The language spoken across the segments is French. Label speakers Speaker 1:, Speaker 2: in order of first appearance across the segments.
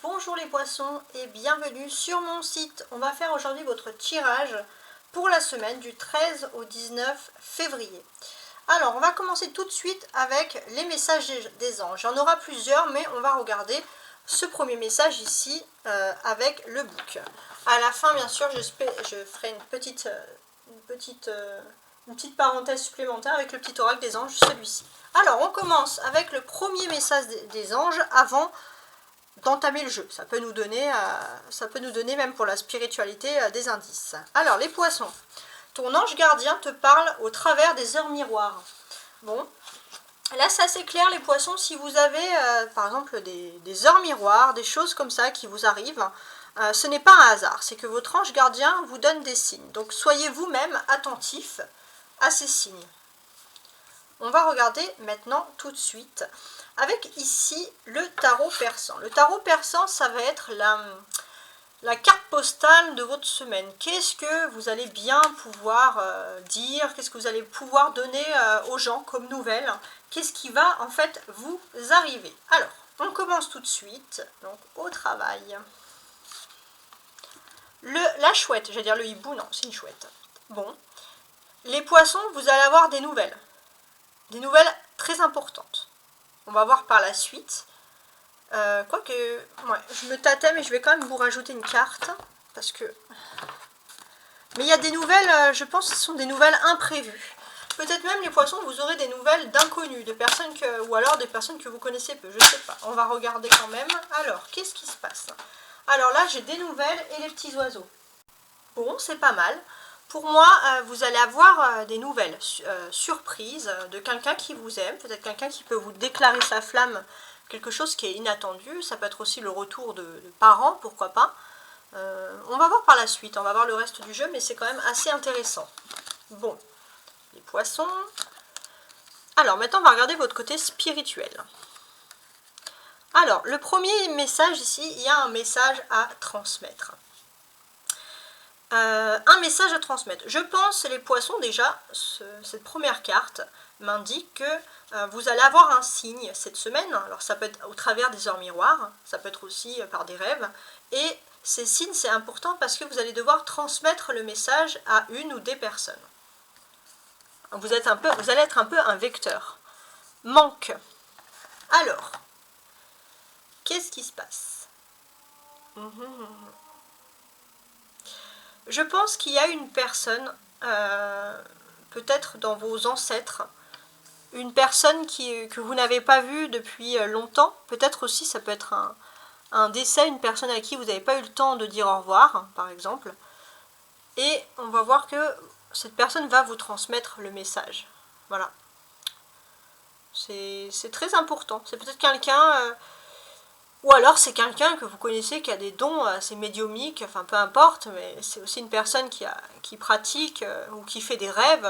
Speaker 1: Bonjour les poissons et bienvenue sur mon site. On va faire aujourd'hui votre tirage pour la semaine du 13 au 19 février. Alors on va commencer tout de suite avec les messages des anges. Il y en aura plusieurs mais on va regarder ce premier message ici avec le book. À la fin bien sûr je ferai une petite parenthèse supplémentaire avec le petit oracle des anges, celui-ci. Alors on commence avec le premier message des anges avant d'entamer le jeu. Ça peut nous donner même pour la spiritualité des indices. Alors les poissons, ton ange gardien te parle au travers des heures miroirs. Bon, là c'est assez clair les poissons, si vous avez par exemple des heures miroirs, des choses comme ça qui vous arrivent, ce n'est pas un hasard, c'est que votre ange gardien vous donne des signes. Donc soyez vous-même attentifs à ces signes. On va regarder maintenant tout de suite avec ici le tarot persan. Le tarot persan, ça va être la carte postale de votre semaine. Qu'est-ce que vous allez bien pouvoir dire? Qu'est-ce que vous allez pouvoir donner aux gens comme nouvelle? Qu'est-ce qui va en fait vous arriver? Alors, on commence tout de suite donc, au travail. La chouette, j'allais dire le hibou, non, c'est une chouette. Bon, les poissons, vous allez avoir des nouvelles. Des nouvelles très importantes. On va voir par la suite. Quoique, ouais, je me tâtais, mais je vais quand même vous rajouter une carte. Parce que... Mais il y a des nouvelles, je pense que ce sont des nouvelles imprévues. Peut-être même les poissons, vous aurez des nouvelles d'inconnus, de personnes ou alors des personnes que vous connaissez peu, je ne sais pas. On va regarder quand même. Alors, qu'est-ce qui se passe? Alors là, j'ai des nouvelles et les petits oiseaux. Bon, c'est pas mal. Pour moi, vous allez avoir des nouvelles surprises de quelqu'un qui vous aime, peut-être quelqu'un qui peut vous déclarer sa flamme, quelque chose qui est inattendu. Ça peut être aussi le retour de parents, pourquoi pas. On va voir par la suite, on va voir le reste du jeu, mais c'est quand même assez intéressant. Bon, les poissons. Alors maintenant, on va regarder votre côté spirituel. Alors, le premier message ici, il y a un message à transmettre. Un message à transmettre. Je pense, les poissons, déjà, cette première carte m'indique que vous allez avoir un signe cette semaine. Alors, ça peut être au travers des heures miroirs, ça peut être aussi par des rêves. Et ces signes, c'est important parce que vous allez devoir transmettre le message à une ou des personnes. Vous allez être un peu un vecteur. Manque. Alors, qu'est-ce qui se passe? Je pense qu'il y a une personne, peut-être dans vos ancêtres, une personne que vous n'avez pas vue depuis longtemps. Peut-être aussi, ça peut être un décès, une personne à qui vous n'avez pas eu le temps de dire au revoir, par exemple. Et on va voir que cette personne va vous transmettre le message. Voilà. C'est très important. C'est peut-être quelqu'un... ou alors c'est quelqu'un que vous connaissez qui a des dons assez médiumniques, enfin peu importe, mais c'est aussi une personne qui pratique ou qui fait des rêves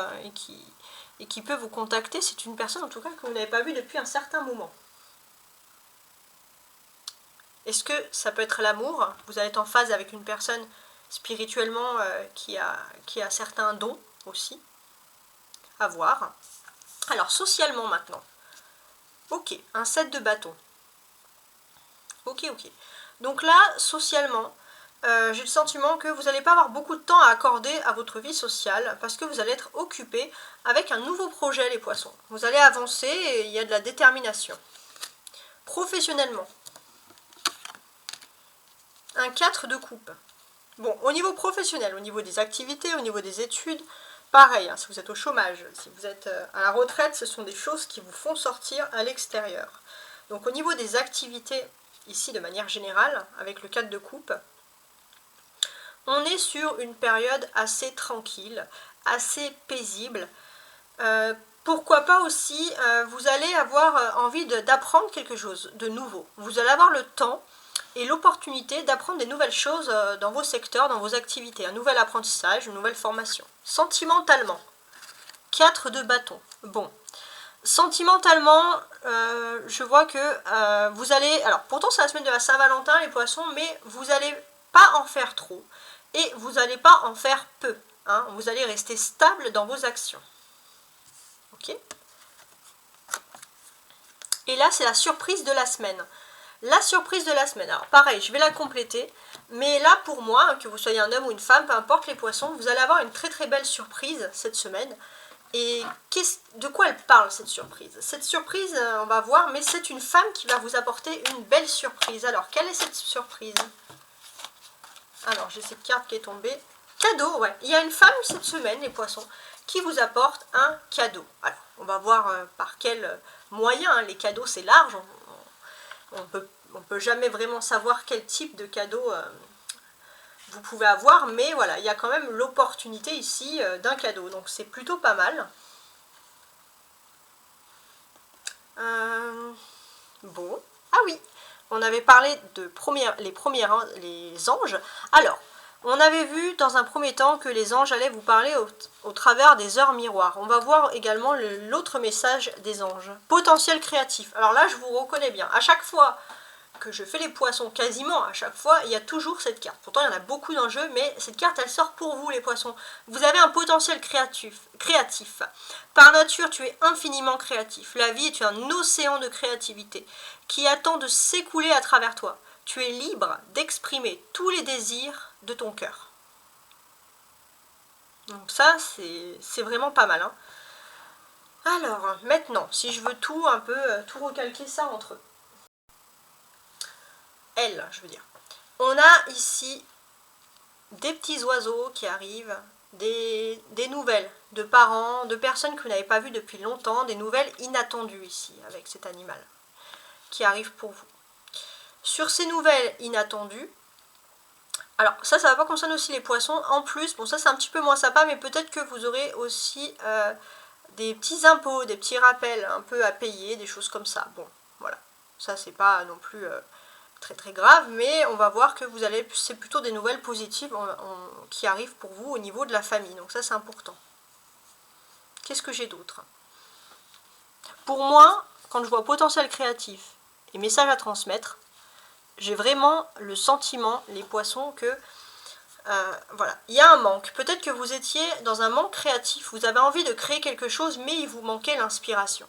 Speaker 1: et qui peut vous contacter. C'est une personne en tout cas que vous n'avez pas vue depuis un certain moment. Est-ce que ça peut être l'amour? Vous allez être en phase avec une personne spirituellement qui a certains dons aussi à voir. Alors socialement maintenant. Ok, un 7 de bâton. Ok. Donc là, socialement, j'ai le sentiment que vous n'allez pas avoir beaucoup de temps à accorder à votre vie sociale parce que vous allez être occupé avec un nouveau projet, les poissons. Vous allez avancer et il y a de la détermination. Professionnellement, un 4 de coupe. Bon, au niveau professionnel, au niveau des activités, au niveau des études, pareil, hein, si vous êtes au chômage, si vous êtes à la retraite, ce sont des choses qui vous font sortir à l'extérieur. Donc au niveau des activités, ici de manière générale, avec le 4 de coupe, on est sur une période assez tranquille, assez paisible. Pourquoi pas aussi, vous allez avoir envie d'apprendre quelque chose de nouveau. Vous allez avoir le temps et l'opportunité d'apprendre des nouvelles choses dans vos secteurs, dans vos activités. Un nouvel apprentissage, une nouvelle formation. Sentimentalement, 4 de bâton. Bon. Sentimentalement, je vois que vous allez... Alors, pourtant, c'est la semaine de la Saint-Valentin, les poissons, mais vous n'allez pas en faire trop. Et vous n'allez pas en faire peu. Hein, vous allez rester stable dans vos actions. Ok? Et là, c'est la surprise de la semaine. La surprise de la semaine. Alors pareil, je vais la compléter. Mais là, pour moi, hein, que vous soyez un homme ou une femme, peu importe les poissons, vous allez avoir une très très belle surprise cette semaine. Et de quoi elle parle cette surprise? Cette surprise, on va voir, mais c'est une femme qui va vous apporter une belle surprise. Alors, quelle est cette surprise? Alors, j'ai cette carte qui est tombée. Cadeau, ouais. Il y a une femme cette semaine, les poissons, qui vous apporte un cadeau. Alors, on va voir par quel moyen. Hein. Les cadeaux, c'est large. On peut jamais vraiment savoir quel type de cadeau vous pouvez avoir, mais voilà, il y a quand même l'opportunité ici d'un cadeau, donc c'est plutôt pas mal. Bon, ah oui, on avait parlé de les anges. Alors, on avait vu dans un premier temps que les anges allaient vous parler au travers des heures miroirs. On va voir également l'autre message des anges. Potentiel créatif. Alors là, je vous reconnais bien. À chaque fois que je fais les poissons, quasiment à chaque fois, il y a toujours cette carte. Pourtant, il y en a beaucoup dans le jeu, mais cette carte, elle sort pour vous, les poissons. Vous avez un potentiel créatif. Par nature, tu es infiniment créatif. La vie est un océan de créativité qui attend de s'écouler à travers toi. Tu es libre d'exprimer tous les désirs de ton cœur. Donc ça, c'est vraiment pas mal. Hein. Alors, maintenant, si je veux tout recalquer ça entre eux. Elle, je veux dire. On a ici des petits oiseaux qui arrivent, des nouvelles de parents, de personnes que vous n'avez pas vues depuis longtemps, des nouvelles inattendues ici avec cet animal qui arrive pour vous. Sur ces nouvelles inattendues, alors ça va pas concerner aussi les poissons, en plus, bon ça c'est un petit peu moins sympa, mais peut-être que vous aurez aussi des petits impôts, des petits rappels un peu à payer, des choses comme ça. Bon, voilà, ça c'est pas non plus très très grave, mais on va voir que c'est plutôt des nouvelles positives qui arrivent pour vous au niveau de la famille, donc ça c'est important. Qu'est-ce que j'ai d'autre? Pour moi, quand je vois potentiel créatif et message à transmettre, j'ai vraiment le sentiment, les poissons, que voilà, il y a un manque. Peut-être que vous étiez dans un manque créatif, vous avez envie de créer quelque chose, mais il vous manquait l'inspiration.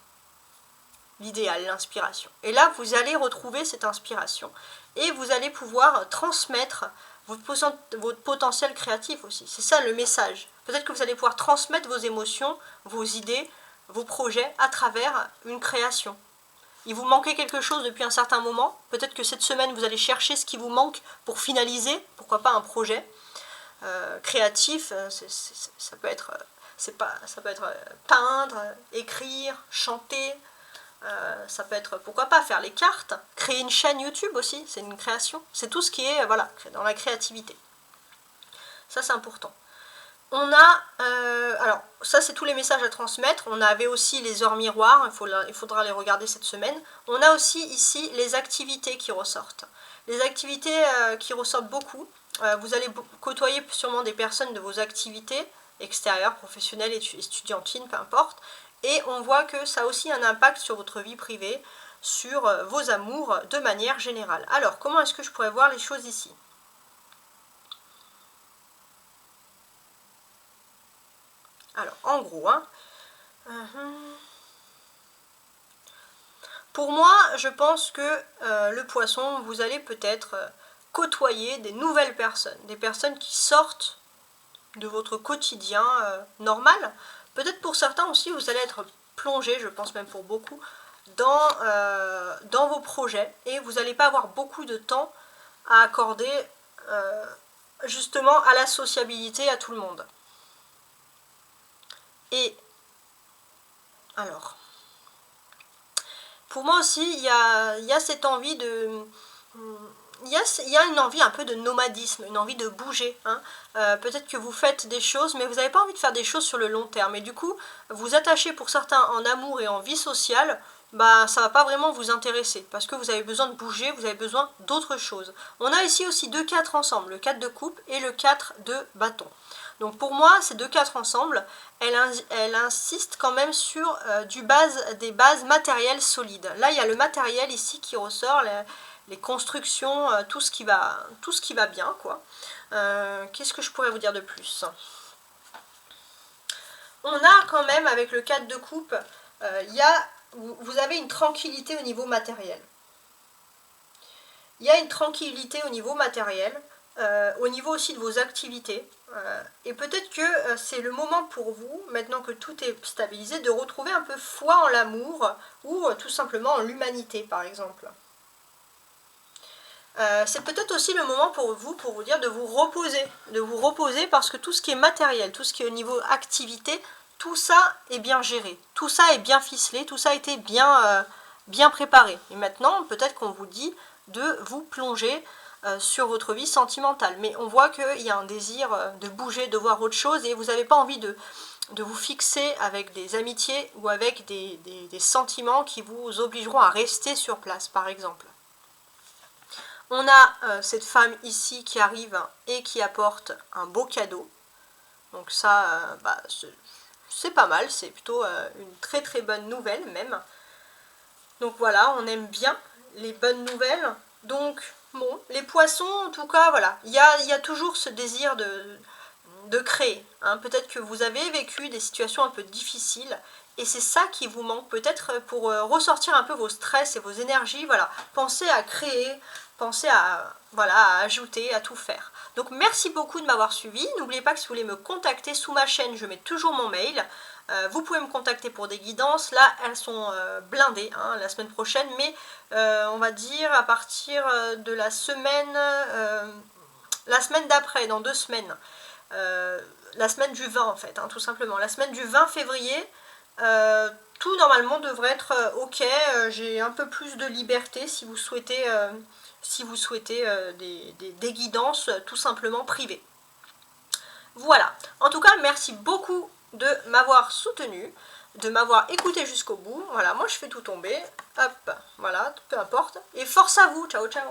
Speaker 1: L'idéal, l'inspiration. Et là, vous allez retrouver cette inspiration et vous allez pouvoir transmettre votre potentiel créatif aussi. C'est ça le message. Peut-être que vous allez pouvoir transmettre vos émotions, vos idées, vos projets à travers une création. Il vous manquait quelque chose depuis un certain moment. Peut-être que cette semaine, vous allez chercher ce qui vous manque pour finaliser, pourquoi pas un projet créatif. Ça peut être peindre, écrire, chanter. Ça peut être, pourquoi pas, faire les cartes, créer une chaîne YouTube aussi, c'est une création. C'est tout ce qui est voilà, dans la créativité. Ça, c'est important. On a, alors ça c'est tous les messages à transmettre, on avait aussi les heures miroirs, il faudra les regarder cette semaine. On a aussi ici les activités qui ressortent. Les activités qui ressortent beaucoup, vous allez côtoyer sûrement des personnes de vos activités extérieures, professionnelles, étudiantines, peu importe. Et on voit que ça a aussi un impact sur votre vie privée, sur vos amours de manière générale. Alors comment est-ce que je pourrais voir les choses ici ? Alors, en gros, hein, pour moi, je pense que le poisson, vous allez peut-être côtoyer des nouvelles personnes, des personnes qui sortent de votre quotidien normal. Peut-être pour certains aussi, vous allez être plongé, je pense même pour beaucoup, dans vos projets et vous n'allez pas avoir beaucoup de temps à accorder justement à la sociabilité, à tout le monde. Et alors, pour moi aussi, il y a cette envie de... Il y a une envie un peu de nomadisme, une envie de bouger. Hein. Peut-être que vous faites des choses, mais vous n'avez pas envie de faire des choses sur le long terme. Et du coup, vous attachez pour certains en amour et en vie sociale, bah, ça ne va pas vraiment vous intéresser. Parce que vous avez besoin de bouger, vous avez besoin d'autre chose. On a ici aussi 2 4 ensemble, le 4 de coupe et le 4 de bâton. Donc pour moi, ces 2 4 ensemble, elle insiste quand même sur des bases matérielles solides. Là, il y a le matériel ici qui ressort, les constructions, tout ce qui va bien, quoi. Qu'est-ce que je pourrais vous dire de plus ? On a quand même, avec le 4 de coupe, vous avez une tranquillité au niveau matériel. il y a une tranquillité au niveau matériel, au niveau aussi de vos activités. Et peut-être que c'est le moment pour vous, maintenant que tout est stabilisé, de retrouver un peu foi en l'amour ou tout simplement en l'humanité par exemple. C'est peut-être aussi le moment pour vous dire de vous reposer parce que tout ce qui est matériel, tout ce qui est au niveau activité, tout ça est bien géré, tout ça est bien ficelé, tout ça a été bien préparé. Et maintenant, peut-être qu'on vous dit de vous plonger sur votre vie sentimentale. Mais on voit qu'il y a un désir de bouger, de voir autre chose et vous n'avez pas envie de vous fixer avec des amitiés ou avec des sentiments qui vous obligeront à rester sur place, par exemple. On a cette femme ici qui arrive et qui apporte un beau cadeau. Donc ça, c'est pas mal, c'est plutôt une très très bonne nouvelle même. Donc voilà, on aime bien les bonnes nouvelles. Donc bon, les poissons en tout cas, voilà, il y a toujours ce désir de créer. Hein. Peut-être que vous avez vécu des situations un peu difficiles et c'est ça qui vous manque peut-être pour ressortir un peu vos stress et vos énergies. Voilà, pensez à créer, pensez à ajouter, à tout faire. Donc merci beaucoup de m'avoir suivi. N'oubliez pas que si vous voulez me contacter sous ma chaîne, je mets toujours mon mail. Vous pouvez me contacter pour des guidances. Là, elles sont blindées hein, la semaine prochaine, mais on va dire à partir de la semaine d'après, dans 2 semaines. La semaine du 20 en fait, hein, tout simplement. La semaine du 20 février, tout normalement devrait être ok. J'ai un peu plus de liberté si vous souhaitez, des guidances tout simplement privées. Voilà, en tout cas merci beaucoup de m'avoir soutenu, de m'avoir écouté jusqu'au bout. Voilà, moi je fais tout tomber, hop, voilà, peu importe. Et force à vous, ciao ciao.